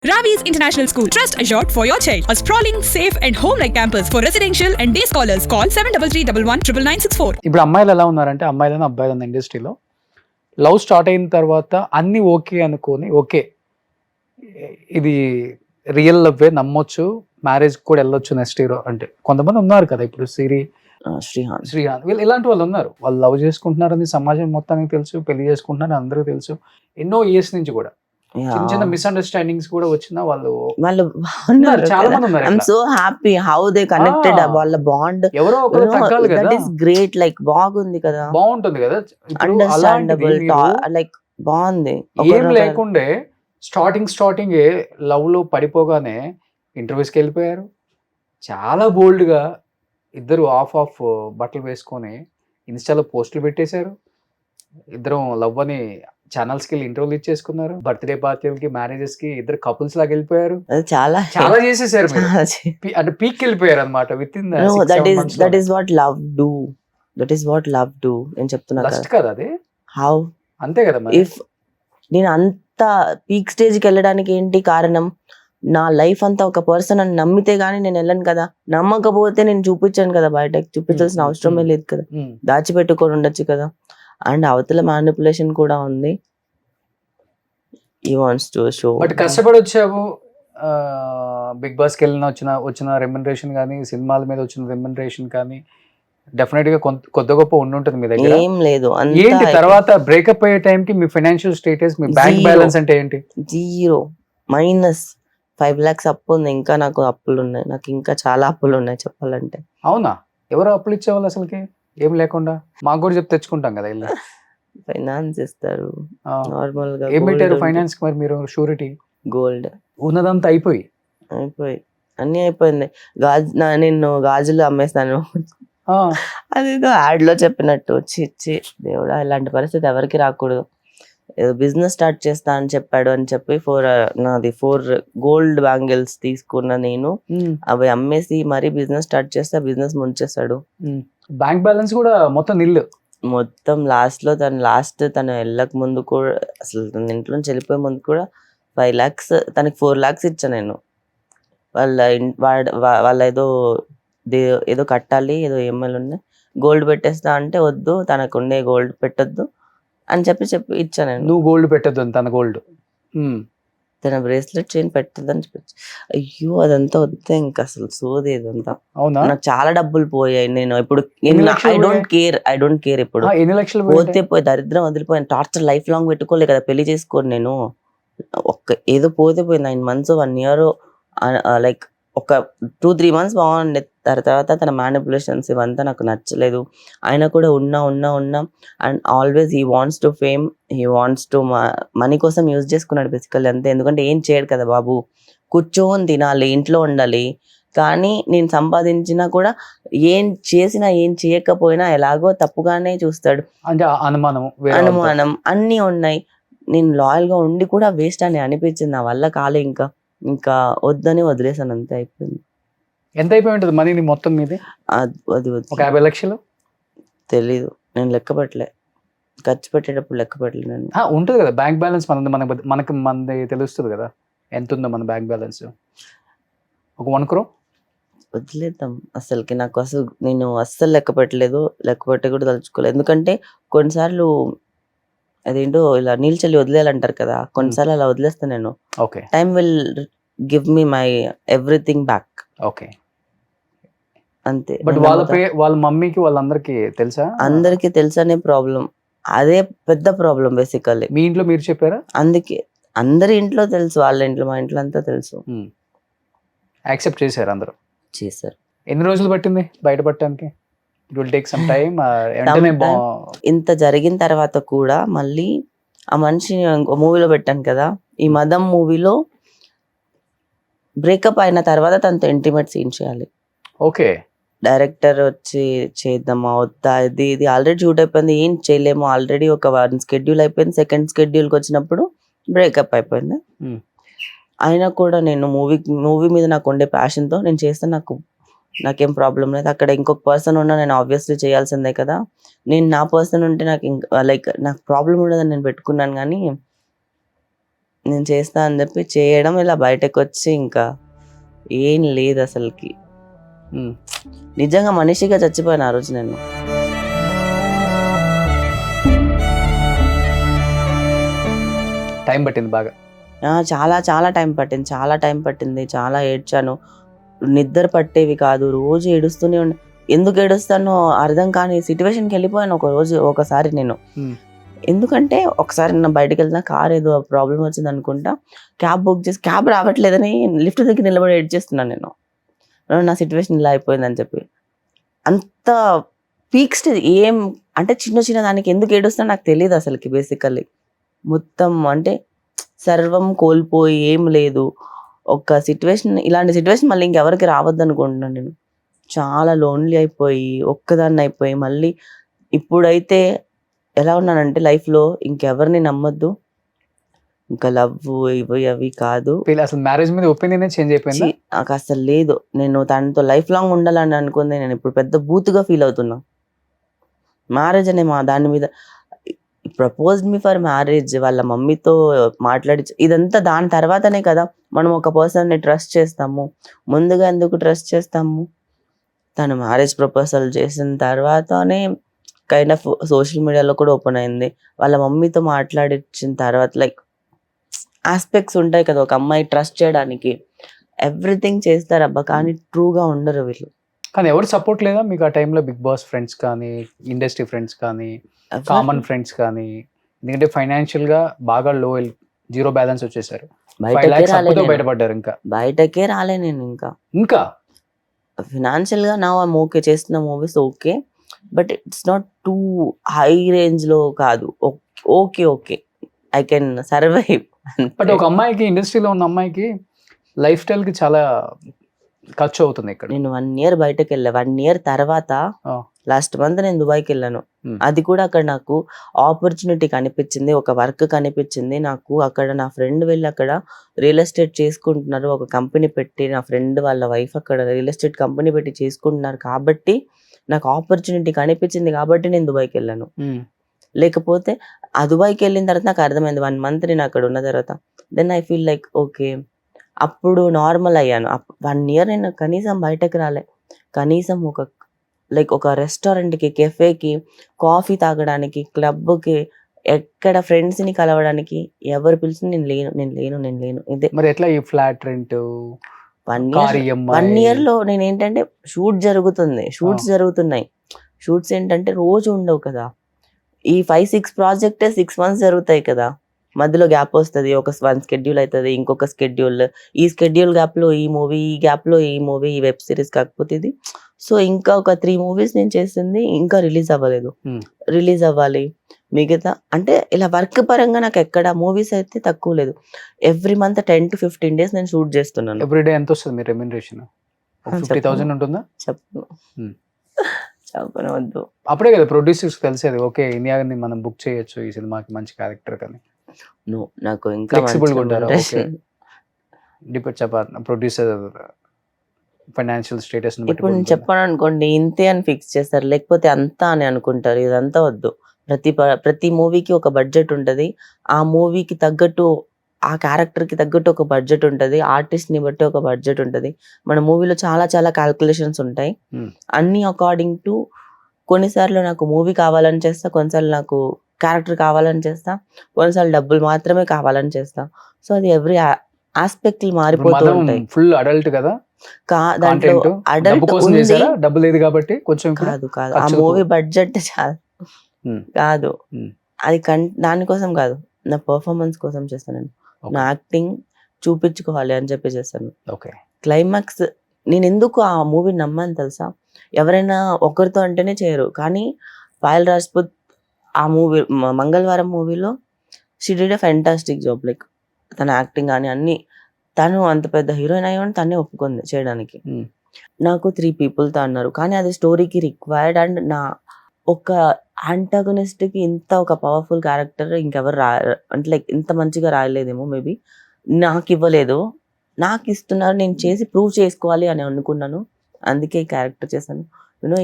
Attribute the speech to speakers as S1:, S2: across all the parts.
S1: Ravi's International School. Trust assured for your child. A sprawling, safe and home-like campus for residential and day scholars. Call 7331
S2: ఇప్పుడు అమ్మాయిలు ఎలా ఉన్నారంటే అమ్మాయిలను అబ్బాయిలను ఇండస్ట్రీలో love start అయిన తర్వాత అన్ని ఓకే అనుకొని ఓకే ఇది రియల్ లవ్వే నమ్మొచ్చు, మ్యారేజ్ కూడా వెళ్ళొచ్చు నెక్స్ట్ ఇయర్ అంటే కొంతమంది ఉన్నారు కదా. ఇప్పుడు శ్రీహాన్ వీళ్ళు ఇలాంటి వాళ్ళు ఉన్నారు. వాళ్ళు లవ్ చేసుకుంటున్నారని సమాజం మొత్తానికి తెలుసు, పెళ్లి చేసుకుంటున్నారని అందరూ తెలుసు. ఎన్నో ఇయర్స్ నుంచి కూడా చిన్న చిన్న మిస్అండర్స్టాండింగ్స్ కూడా వచ్చినా వాళ్ళు చాలా మంది ఉన్నారు.
S3: I'm so happy how they connected. వాళ్ళ బాండ్
S2: ఎవరో ఒకరు తగ్గాలి కదా.
S3: That is great. లైక్ బాగుంది కదా,
S2: బాగుంటుంది కదా,
S3: అండర్స్టాండబుల్, లైక్ బాగుంది.
S2: ఏం లేకుండే స్టార్టింగ్ లవ్ లో పడిపోగానే ఇంటర్వ్యూస్కి వెళ్ళిపోయారు. చాలా బోల్డ్ గా ఇద్దరు ఆఫ్ బట్టలు వేసుకొని ఇన్స్టాలో పోస్టులు పెట్టేశారు. ఇద్దరం లవ్ అని ఛానల్స్ కి ఇంటర్వ్యూలు ఇచ్చేసుకున్నారు. బర్త్డే పార్టీలకి, మ్యారేజెస్ కి ఇద్దరు కపుల్స్ లాగా వెళ్ళిపోయారు.
S3: చాలా
S2: చాలా చేసేసారు. అంటే పీక్ వెళ్ళిపోయారు అనమాట. With in
S3: that is what love do. That is what love do. నేను చెప్తున్నా
S2: కదా అది.
S3: హౌ
S2: అంతే కదా.
S3: ఇఫ్ నేను అంత పీక్ స్టేజ్కి వెళ్ళడానికి ఏంటి కారణం? నా లైఫ్ అంతా ఒక పర్సన్ అని నమ్మితే గానీ నేను వెళ్ళను కదా. నమ్మకపోతే నేను చూపించాను కదా, బయటకి చూపించాల్సిన అవసరమే లేదు కదా, దాచిపెట్టుకొని ఉండొచ్చు కదా. అండ్ అవతల మ్యానిపులేషన్ కూడా ఉంది. ఈ వాంట్స్ టు షో.
S2: బట్ కష్టపడి వచ్చావు. బిగ్ బాస్కి వెళ్ళిన వచ్చిన రెమ్యునరేషన్ కానీ, సినిమాల మీద వచ్చిన రెమ్యునరేషన్ కానీ డెఫినెట్ గా కొద్ది గొప్ప ఉండుంటుంది మీ దగ్గర.
S3: ఏం లేదు.
S2: ఏంటి తర్వాత బ్రేకప్ అయ్యే టైం కి మీ ఫైనాన్షియల్ స్టేటస్, మీ బ్యాంక్ బ్యాలెన్స్ అంటే ఏంటి?
S3: 0 -5 lakhs అప్పు ఉంది. ఇంకా నాకు అప్పులు ఉన్నాయి. నాకు ఇంకా చాలా అప్పులు ఉన్నాయి చెప్పాలంటే.
S2: అవునా? ఎవరు అప్పులు ఇచ్చేవాళ్ళు అసలుకి? ఏం లేకుండా మాకు కూడా చెప్తే తెచ్చుకుంటాం కదా. ఇల్లు
S3: ఫైనాన్స్ ఇస్తారు నార్మల్ గా.
S2: ఏం పెట్టారు ఫైనాన్స్ కి మరి మీరు? షూరిటీ?
S3: గోల్డ్.
S2: ఉన్నదంతా అయిపోయి
S3: అన్ని అయిపోయింది. నేను గాజులు అమ్మేస్తాను. అదేదో యాడ్ లో చెప్పినట్టు. చిచ్చి దేవుడా, ఇలాంటి పరిస్థితి ఎవరికి రాకూడదు. ఏదో బిజినెస్ స్టార్ట్ చేస్తా అని చెప్పాడు అని చెప్పి 4 గోల్డ్ బ్యాంగిల్స్ తీసుకున్న నేను అవి అమ్మేసి మరీ బిజినెస్ స్టార్ట్ చేస్తే బిజినెస్ ముంచేస్తాడు.
S2: బ్యాంక్ బ్యాలెన్స్ కూడా మొత్తం నిల్లు.
S3: మొత్తం తను వెళ్ళక ముందు కూడా, అసలు తన ఇంట్లో నుంచి వెళ్ళిపోయే ముందు కూడా 5 lakhs, తనకి 4 lakhs ఇచ్చా నేను. వాళ్ళ ఏదో కట్టాలి, ఏదో EMIలు ఉన్నాయి, గోల్డ్ పెట్టేస్తా అంటే వద్దు, తనకు ఉండే గోల్డ్ పెట్టొద్దు అని చెప్పి ఇచ్చా నేను.
S2: నువ్వు గోల్డ్ పెట్టద్దు అని, తన గోల్డ్,
S3: తన బ్రేస్లెట్ చైన్ పెట్టద్దు అని చెప్పి. అయ్యో అదంతా వద్దే, ఇంకా అసలు సోది ఇదంతా.
S2: అవునా?
S3: నాకు చాలా డబ్బులు పోయాయి. నేను ఇప్పుడు ఐ డోంట్ కేర్ ఇప్పుడు.
S2: ఎన్ని లక్షలు
S3: పోయి దరిద్రం వదిలిపోయాను. టార్చర్ లైఫ్ లాంగ్ పెట్టుకోలే కదా, పెళ్లి చేసుకోను నేను. ఏదో పోతే 9 months 1 year, లైక్ ఒక 2-3 months బాగుండే. తర్వాత తన మ్యానిపులేషన్స్ ఇవంతా నాకు నచ్చలేదు. ఆయన కూడా ఉన్నా and always he wants to fame, he wants to money కోసం యూజ్ చేసుకున్నాడు బేసికల్లీ అంతే. ఎందుకంటే ఏం చేయడు కదా బాబు, కూర్చొని తినాలి, ఇంట్లో ఉండాలి. కానీ నేను సంపాదించినా కూడా ఏం చేసినా ఏం చేయకపోయినా ఎలాగో తప్పుగానే చూస్తాడు.
S2: అంటే అనుమానం
S3: అన్నీ ఉన్నాయి. నేను లాయల్ గా ఉండి కూడా వేస్ట్ అని అనిపించింది. నా వల్ల కాలే, ఇంకా వద్దని వదిలేసాను, అంతే అయిపోయింది.
S2: ఎంత అయిపోయి ఉంటుంది మనీ మొత్తం మీది?
S3: అది
S2: 50 లక్షలు
S3: తెలీదు, నేను లెక్క పెట్టలే. ఖర్చు పెట్టేటప్పుడు లెక్క పెట్టలే.
S2: ఉంటుంది కదా బ్యాంక్ బ్యాలెన్స్, మనది తెలుస్తుంది కదా ఎంత ఉందో మన బ్యాంక్ బ్యాలెన్స్. ఒక 1 crore
S3: వదిలేద్దాం. అసలుకి నేను అస్సలు లెక్క పెట్టలేదు, లెక్క పెట్టే కూడా తలుచుకోలేదు. ఎందుకంటే కొన్నిసార్లు అదేంటో ఇలా నీళ్ళు చల్లి వదిలేయాలంటారు కదా, కొన్నిసార్లు అలా వదిలేస్తాను నేను.
S2: Okay,
S3: time will give me my everything back.
S2: Okay,
S3: అంతే.
S2: బట్ వాళ్ళ మమ్మీకి వాళ్ళందరికీ తెలుసా?
S3: అందరికీ తెలుసనే ప్రాబ్లం, అదే పెద్ద ప్రాబ్లం బేసికల్లీ.
S2: మీ ఇంట్లో మీరు చెప్పారా?
S3: అందుకే అందరి ఇంట్లో తెలుసు, వాళ్ళ ఇంట్లో, మా ఇంట్లో అంతా తెలుసు.
S2: యాక్సెప్ట్ చేశారు అందరూ?
S3: చేశారు.
S2: ఎన్ని రోజులు పట్టింది బయటపడటానికి? It will take some time.
S3: ఇంత జరిగిన తర్వాత కూడా మళ్ళీ ఆ మనిషిని ఇంకో మూవీలో పెట్టాను కదా, ఈ మదం మూవీలో బ్రేకప్ అయిన తర్వాత తనతో ఇంటిమేట్ సీన్ చేయాలి.
S2: ఓకే,
S3: డైరెక్టర్ వచ్చి చేద్దామా వద్దా, ఇది ఆల్రెడీ షూట్ అయిపోయింది, ఏం చేయలేము. ఆల్రెడీ ఒక 1 schedule అయిపోయింది, 2nd scheduleకి వచ్చినప్పుడు బ్రేకప్ అయిపోయింది. అయినా కూడా నేను మూవీ మీద నాకు ఉండే ప్యాషన్తో నేను చేస్తే నాకేం ప్రాబ్లం లేదు. అక్కడ ఇంకొక పర్సన్ ఉన్నా నేను ఆబ్వియస్లీ చేయాల్సిందే కదా. నేను నా పర్సన్ ఉంటే నాకు ప్రాబ్లం ఉండదని నేను పెట్టుకున్నాను. కానీ నేను చేస్తా అని చెప్పి చేయడం, ఇలా బయటకు వచ్చి ఇంకా ఏం లేదు అసలుకి. నిజంగా మనిషిగా చచ్చిపోయాను ఆ రోజు నేను.
S2: టైం పట్టింది బాగా.
S3: చాలా చాలా టైం పట్టింది, చాలా టైం పట్టింది, చాలా ఏడ్చాను. నిద్ర పట్టేవి కాదు, రోజు ఏడుస్తూనే ఉండే. ఎందుకు ఏడుస్తానో అర్థం కాని సిచ్యువేషన్కి వెళ్ళిపోయాను ఒకసారి నేను. ఎందుకంటే ఒకసారి నేను బయటకు వెళ్తున్నా, కార్ ఏదో ప్రాబ్లం వచ్చింది అనుకుంటా, క్యాబ్ బుక్ చేసి క్యాబ్ రావట్లేదని లిఫ్ట్ దగ్గర నిలబడి ఎడ్ చేస్తున్నాను నేను, నా సిచ్యువేషన్ ఇలా అయిపోయిందని చెప్పి. అంత పీక్ స్టేజ్. ఏం అంటే చిన్న చిన్న దానికి ఎందుకు ఏడుస్తున్నా నాకు తెలియదు అసలుకి. బేసికల్లీ మొత్తం అంటే సర్వం కోల్పోయి ఏం లేదు ఒక సిచ్యువేషన్. ఇలాంటి సిచ్యువేషన్ మళ్ళీ ఇంకెవరికి రావద్దు అనుకుంటున్నాను నేను. చాలా లోన్లీ అయిపోయి ఒక్కదాన్ని అయిపోయి మళ్ళీ ఇప్పుడైతే ఎలా ఉన్నానంటే లైఫ్లో ఇంకెవరిని నమ్మొద్దు, ఇంకా లవ్ ఇవి అవి కాదు.
S2: అసలు మ్యారేజ్ మీద ఒపీనియన్ చేంజ్ అయిపోయింది
S3: నాకు అసలు లేదు. నేను తనతో లైఫ్ లాంగ్ ఉండాలని అనుకుంది, నేను ఇప్పుడు పెద్ద బూతుగా ఫీల్ అవుతున్నా. మ్యారేజ్ అనే దాని మీద ప్రపోజ్డ్ మీ ఫర్ మ్యారేజ్, వాళ్ళ మమ్మీతో మాట్లాడి ఇదంతా దాని తర్వాతనే కదా మనం ఒక పర్సన్ని ట్రస్ట్ చేస్తాము. ముందుగా ఎందుకు ట్రస్ట్ చేస్తాము? తను మ్యారేజ్ ప్రపోజల్ చేసిన తర్వాతనే కైండ్ ఆఫ్ సోషల్ మీడియాలో కూడా ఓపెన్ అయింది. వాళ్ళ మమ్మీతో మాట్లాడించిన తర్వాత లైక్ ఆస్పెక్ట్స్ ఉంటాయి కదా ఒక అమ్మాయి ట్రస్ట్ చేయడానికి. ఎవ్రీథింగ్ చేస్తారు అబ్బా, కానీ ట్రూగా ఉండరు వీళ్ళు.
S2: కానీ ఎవరు సపోర్ట్ లేదా మీకు ఆ టైంలో? బిగ్ బాస్ ఫ్రెండ్స్ కానీ, ఇండస్ట్రీ ఫ్రెండ్స్ కానీ, కామన్ ఫ్రెండ్స్ కానీ? ఎందుకంటే ఫైనాన్షియల్ గా బాగా లో, జీరో బ్యాలెన్స్ వచ్చేసారు, బయటపడ్డారు. ఇంకా
S3: బయటకే రాలే నేను. ఇంకా ఫినాన్షియల్ గా నా ఓకే, చేస్తున్న movies okay, but it's not two high range లో కాదు. Okay okay, I can survive.
S2: But ఒక అమ్మాయికి, ఇండస్ట్రీలో ఉన్న అమ్మాయికి లైఫ్ స్టైల్ కి చాలా ఖర్చు అవుతుంది ఇక్కడ.
S3: నేను 1 year బయటకు వెళ్ళా. 1 year తర్వాత లాస్ట్ మంత్ నేను దుబాయ్కి వెళ్ళాను. అది కూడా అక్కడ నాకు ఆపర్చునిటీ కనిపించింది, ఒక వర్క్ కనిపించింది నాకు. అక్కడ నా ఫ్రెండ్ వెళ్ళి అక్కడ రియల్ ఎస్టేట్ చేసుకుంటున్నారు, ఒక కంపెనీ పెట్టి. నా ఫ్రెండ్ వాళ్ళ వైఫ్ అక్కడ రియల్ ఎస్టేట్ కంపెనీ పెట్టి చేసుకుంటున్నారు కాబట్టి నాకు ఆపర్చునిటీ కనిపించింది కాబట్టి నేను దుబాయ్కి వెళ్ళాను. లేకపోతే ఆ దుబాయ్కి వెళ్ళిన తర్వాత నాకు అర్థమైంది 1 month నేను అక్కడ ఉన్న తర్వాత, then I feel like okay, అప్పుడు నార్మల్ అయ్యాను. 1 year నేను కనీసం బయటకు రాలే. కనీసం ఒక రెస్టారెంట్కి, కెఫేకి, కాఫీ తాగడానికి, క్లబ్కి, ఎక్కడ ఫ్రెండ్స్ని కలవడానికి ఎవరు పిలిచిన నేను లేను. ఇదే
S2: మరి ఎట్లా? ఈ ఫ్లాట్ రెంట్
S3: 1 year లో నేను ఏంటంటే షూట్స్ జరుగుతున్నాయి. షూట్స్ ఏంటంటే రోజు ఉండవు కదా. ఈ 5-6 ప్రాజెక్టే 6 months జరుగుతాయి కదా. మధ్యలో గ్యాప్ వస్తుంది, ఒక 1 schedule అవుతుంది, ఇంకొక స్కెడ్యూల్, ఈ స్కెడ్యూల్ గ్యాప్లో ఈ మూవీ, ఈ గ్యాప్లో ఈ మూవీ, ఈ వెబ్ సిరీస్ కాకపోతే ఇది. సో ఇంకా ఒక 3 movies నేను చేసింది ఇంకా రిలీజ్ అవ్వలేదు. రిలీజ్ అవ్వాలి. మిగతా అంటే ఇలా వర్క్ పరంగా నాకు ఎక్కడ మూవీస్ అయితే తక్కువ లేదు. ఎవ్రీ మంత్ 10 to 15 days నేను షూట్ చేస్తున్నాను.
S2: ఎవ్రీడే ఎంత వస్తుంది మీ రెమ్యునరేషన్? 50,000 ఉంటుందా?
S3: చెప్పనవద్దు.
S2: అప్పుడే కదా ప్రొడ్యూసర్స్ తెలిసేది, ఓకే ఇండియాని మనం బుక్ చేయొచ్చు ఈ సినిమాకి మంచి క్యారెక్టర్ కానీ.
S3: నాకు ఇంకా
S2: ఫ్లెక్సిబుల్ గా ఉంటారు. డిపెండ్ చెప్పాలి ప్రొడ్యూసర్ ఫైనాన్షియల్ స్టేటస్.
S3: ఇప్పుడు నేను చెప్పాను అనుకోండి, ఇంతే అని ఫిక్స్ చేస్తారు, లేకపోతే అంతా అని అనుకుంటారు. ఇదంతా వద్దు. ప్రతి మూవీకి ఒక బడ్జెట్ ఉంటుంది. ఆ మూవీకి తగ్గట్టు, ఆ క్యారెక్టర్కి తగ్గట్టు ఒక బడ్జెట్ ఉంటుంది. ఆర్టిస్ట్ని బట్టి ఒక బడ్జెట్ ఉంటుంది. మన మూవీలో చాలా చాలా క్యాల్కులేషన్స్ ఉంటాయి. అన్నీ అకార్డింగ్ టు, కొన్నిసార్లు నాకు మూవీ కావాలని చేస్తా, కొన్నిసార్లు నాకు క్యారెక్టర్ కావాలని చేస్తా, కొన్నిసార్లు డబ్బులు మాత్రమే కావాలని చేస్తా. సో అది ఎవ్రీ ఆస్పెక్ట్ మారిపోతూ ఉంటాయి.
S2: ఫుల్ అడల్ట్ కదా,
S3: దాంట్లో అడల్ట్
S2: డబ్బు లేదు కాబట్టి కొంచెం
S3: కాదు. ఆ మూవీ బడ్జెట్ చాలా కాదు, అది దానికోసం కాదు, నా పర్ఫార్మెన్స్ కోసం చేస్తాను. నా యాక్టింగ్ చూపించుకోవాలి అని చెప్పి చేస్తాను. క్లైమాక్స్ నేను ఎందుకు ఆ మూవీ నమ్మాను తెలుసా? ఎవరైనా ఒకరితో అంటేనే చేయరు, కానీ పాయల్ రాజ్పుత్ ఆ మూవీ మంగళవారం మూవీలో she did a fantastic job. Like తన యాక్టింగ్ కానీ అన్ని, తను అంత పెద్ద హీరోయిన్ అయ్యి తనే ఒప్పుకుంది చేయడానికి. నాకు 3 peopleతో అన్నారు, కానీ అది స్టోరీకి రిక్వైర్డ్. అండ్ నా ఒక యాంటాగనిస్ట్కి ఇంత ఒక పవర్ఫుల్ క్యారెక్టర్ ఇంకెవరు అంటే లైక్ ఇంత మంచిగా రాయలేదేమో. మేబీ నాకు ఇవ్వలేదు, నాకు ఇస్తున్నారు, నేను చేసి ప్రూవ్ చేసుకోవాలి అని అనుకున్నాను. అందుకే ఈ క్యారెక్టర్ చేశాను.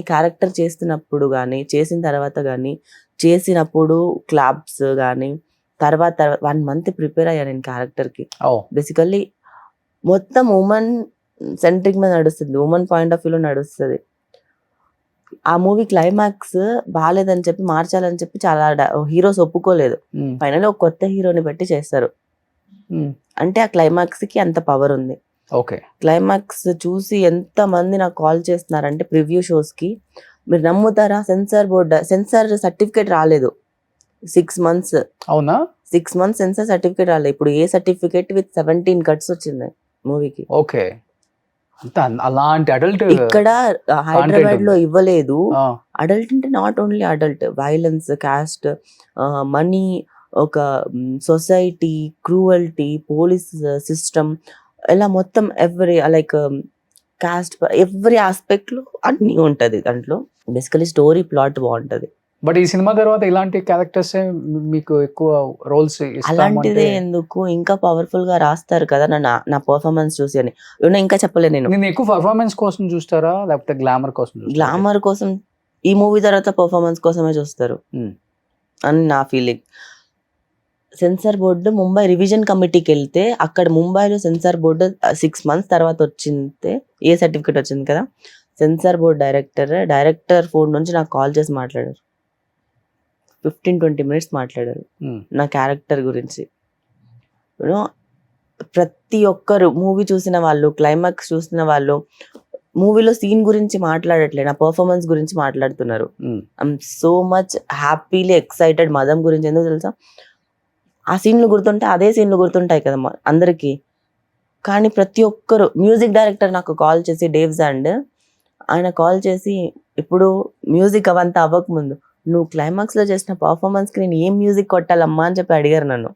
S3: ఈ క్యారెక్టర్ చేస్తున్నప్పుడు కానీ, చేసిన తర్వాత కానీ, చేసినప్పుడు క్లాప్స్ కానీ, తర్వాత 1 మంత్ ప్రిపేర్ అయ్యా నేను క్యారెక్టర్కి.
S2: ఓ
S3: బేసికల్లీ మొత్తం ఉమెన్ సెంట్రిక్ మీద నడుస్తుంది, ఉమెన్ పాయింట్ ఆఫ్ వ్యూలో నడుస్తుంది. ఆ మూవీ క్లైమాక్స్ బాగాలేదని చెప్పి మార్చాలని చెప్పి చాలా హీరోస్ ఒప్పుకోలేదు. ఫైనల్ ఒక కొత్త హీరోని పెట్టి చేస్తారు. అంటే ఆ క్లైమాక్స్ కి అంత పవర్ ఉంది.
S2: ఓకే.
S3: క్లైమాక్స్ చూసి ఎంత మంది నాకు కాల్ చేస్తున్నారంటే ప్రివ్యూ షోస్ కి, మీరు నమ్ముతారా, సెన్సార్ సర్టిఫికేట్ రాలేదు 6 months.
S2: అవునా?
S3: 6 months సెన్సార్ సర్టిఫికేట్ రాలేదు. ఇప్పుడు ఏ సర్టిఫికేట్ విత్ 17 cuts వచ్చింది మూవీకి.
S2: ఓకే. అంత అలాంటి అడల్ట్
S3: ఇక్కడ హైదరాబాద్ లో
S2: ఉంది.
S3: ఇవ్వలేదు. అడల్ట్ అంటే not only adult, violence, cost, money, ఒక సొసైటీ, క్రూవల్టీ, పోలీస్ సిస్టమ్, ఇలా మొత్తం every like cost every aspect లో అన్ని ఉంటది దాంట్లో. బేసికలీ స్టోరీ ప్లాట్ బాగుంటది.
S2: బట్ ఈ సినిమా తర్వాత ఇలాంటి క్యారెక్టర్స్ మీకు ఎక్కువ రోల్స్
S3: అలాంటిదే ఎందుకు, ఇంకా పవర్ఫుల్ గా రాస్తారు కదా నా పర్ఫార్మెన్స్ చూసి అని. ఇంకా చెప్పలేదు నేను.
S2: నేను ఎక్కువ పర్ఫార్మెన్స్ కోసం చూస్తారా లేకపోతే గ్లామర్ కోసం చూస్తారా?
S3: గ్లామర్ కోసం, ఈ మూవీ తర్వాత పర్ఫార్మెన్స్ కోసమే చూస్తారు అని నా feeling. Censor board Mumbai revision కమిటీకి వెళ్తే, అక్కడ ముంబైలో సెన్సార్ బోర్డు 6 months తర్వాత వచ్చింది ఏ సర్టిఫికేట్ వచ్చింది కదా, సెన్సార్ బోర్డ్ డైరెక్టర్ ఫోన్ నుంచి నాకు కాల్ చేసి మాట్లాడారు. 15-20 minutes మాట్లాడారు నా క్యారెక్టర్ గురించి. యూనో ప్రతి ఒక్కరు మూవీ చూసిన వాళ్ళు, క్లైమాక్స్ చూసిన వాళ్ళు మూవీలో సీన్ గురించి మాట్లాడట్లేదు, నా పర్ఫార్మెన్స్ గురించి మాట్లాడుతున్నారు. I'm so much happily excited. మదం గురించి ఎందుకు తెలుసా, ఆ సీన్లు గుర్తుంటే అదే సీన్లు గుర్తుంటాయి కదా అందరికీ. కానీ ప్రతి ఒక్కరు, మ్యూజిక్ డైరెక్టర్ నాకు కాల్ చేసి, డేవ్ జాండ్, ఆయన కాల్ చేసి, ఇప్పుడు మ్యూజిక్ అవంతా అవ్వకముందు నువ్వు క్లైమాక్స్ లో చేసిన పర్ఫార్మెన్స్ కి నేను ఏం మ్యూజిక్ కొట్టాలమ్మా అని చెప్పి అడిగారు నన్ను.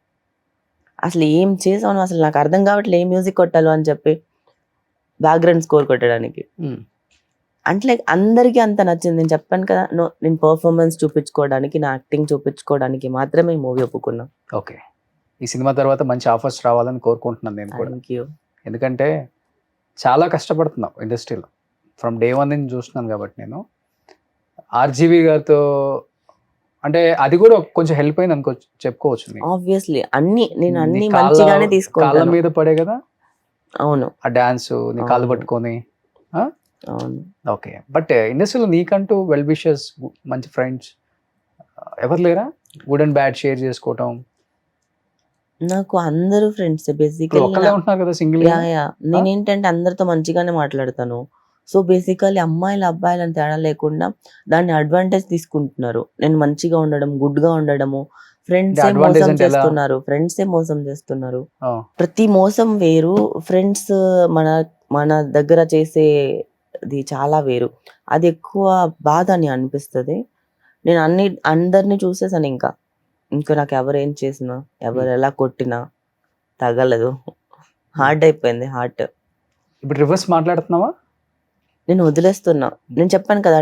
S3: అసలు ఏం చేసావు, అసలు నాకు అర్థం కావట్లేదు ఏం మ్యూజిక్ కొట్టాలో అని చెప్పి, బ్యాక్గ్రౌండ్ స్కోర్ కొట్టడానికి. అంటే లైక్ అందరికీ అంత నచ్చింది. నేను చెప్పాను కదా, నేను పర్ఫార్మెన్స్ చూపించుకోవడానికి, నా యాక్టింగ్ చూపించుకోవడానికి మాత్రమే ఈ మూవీ ఒప్పుకున్నా.
S2: ఓకే. ఈ సినిమా తర్వాత మంచి ఆఫర్స్ రావాలని కోరుకుంటున్నాను నేను కూడా.
S3: Thank you.
S2: ఎందుకంటే చాలా కష్టపడుతున్నావు ఇండస్ట్రీలో, ఫ్రమ్ డే 1 నుంచి చూస్తున్నాను కాబట్టి నేను. ఆర్జీవి గారితో అంటే అది కూడా కొంచెం హెల్ప్ అయింది అనుకో, చెప్పుకోవచ్చు.
S3: ఆబ్వియస్లీ అన్ని నేను అన్ని
S2: నీ కాళ్ళ
S3: మంచిగానే తీసుకుంటాను.
S2: మీద పడే కదా.
S3: అవును,
S2: ఆ డాన్స్ నీ కాళ్ళు
S3: అవును.
S2: పట్టుకొని.
S3: అవును.
S2: ఓకే. బట్ ఇండస్ట్రీలో నీకంటూ వెల్ విషర్స్, మంచి ఫ్రెండ్స్ ఎవరు లేరా? గుడ్ అండ్ బ్యాడ్ షేర్ చేసుకోవటం.
S3: నాకు అందరూ ఫ్రెండ్స్
S2: ఇప్పుడు
S3: బేసికలీ.
S2: ఒక్కళ్ళే ఉంటున్నారు కదా సింగిల్.
S3: నేనేంటంటే అందరితో మంచిగానే మాట్లాడతాను. సో బేసికలీ అమ్మాయిలు అబ్బాయిలు అని తేడా లేకుండా దాన్ని అడ్వాంటేజ్ తీసుకుంటున్నారు. నేను మంచిగా ఉండడం, గుడ్ గా ఉండడము. ఫ్రెండ్స్
S2: advantage
S3: మోసం
S2: అంటే ఎలా?
S3: చేస్తున్నారు, ఫ్రెండ్సే మోసం చేస్తున్నారు. ప్రతి మోసం వేరు, ఫ్రెండ్స్ మన మన దగ్గర చేసేది చాలా వేరు. అది ఎక్కువ బాధ అని అనిపిస్తుంది. నేను అందరినీ చూసేసాను. ఇంకా నాకు ఎవరు ఏం చేసినా, ఎవరు ఎలా కొట్టినా తగలదు. హార్డ్ అయిపోయింది హార్ట్.
S2: ఇప్పుడు రివర్స్ మాట్లాడుతున్నావా?
S3: నేను వదిలేస్తున్నా. నేను చెప్పాను కదా,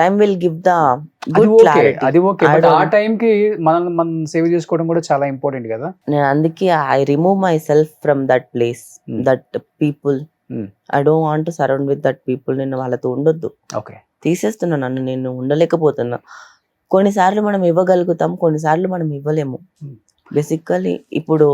S3: టైం విల్ గివ్ ద
S2: అది
S3: గుడ్
S2: ఓకే,
S3: క్లారిటీ.
S2: అది ఓకే.
S3: I
S2: బట్ ఆ
S3: don't-
S2: టైం కి మనం సేవ్ చేసుకోవడం కూడా చాలా ఇంపార్టెంట్ కదా.
S3: నేను అందుకే I remove my self from that place, that people. I don't want to surround with that people. నేను వాళ్ళతో ఉండొద్దు,
S2: ఓకే.
S3: తీసేస్తున్నా నన్ను, నేను ఉండలేకపోతున్నా. కొన్నిసార్లు మనం ఇవ్వగలుగుతాం, కొన్నిసార్లు మనం ఇవ్వలేము. బేసికలీ ఇప్పుడు